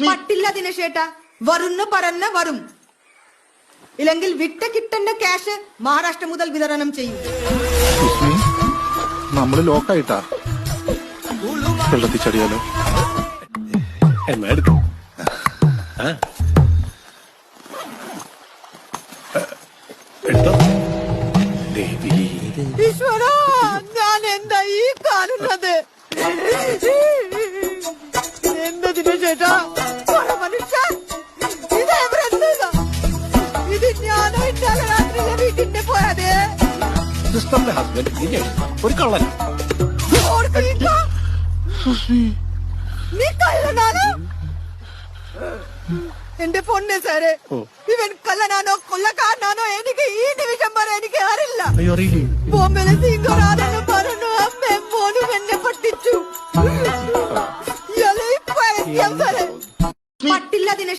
പട്ടില്ല ദിനേശേട്ടാ, വരുന്ന് പറന്ന് വരും. ഇല്ലെങ്കിൽ വിട്ട കിട്ടേണ്ട ക്യാഷ് മഹാരാഷ്ട്ര മുതൽ വിതരണം ചെയ്യും. നമ്മള് ലോക്കായിട്ടാ വെള്ളത്തിൽ ചടിയാലോ. എന്നാ എടുക്കും. എടുത്തോ. ഈശ്വര, ഞാൻ എന്താ ഈ കാണുന്നത്? എന്താ ദിനേശേട്ടാ, മനുഷ്യൻ ഇത് ഞാനോ ഇന്നലെ രാത്രിയിലെ വീട്ടിന്റെ പോയതേ. സിസ്റ്ററിന്റെ ഹസ്ബൻഡ് ദിനേശ് ഒരു കള്ളൻ. നീ കള്ളനാണ്? എന്റെ പൊന്നെ സാറേ, ഇവൻ കള്ളനാണോ കൊല്ലക്കാരനാണോ എനിക്ക് ഈ നിമിഷം വരെ എനിക്ക് അറിയില്ല. ബോംബെയിലെ സിംഗറാണെന്ന് പറഞ്ഞു അമ്മ മോനും എന്നെ പട്ടിച്ചു. പട്ടില്ല ദിനേശ്.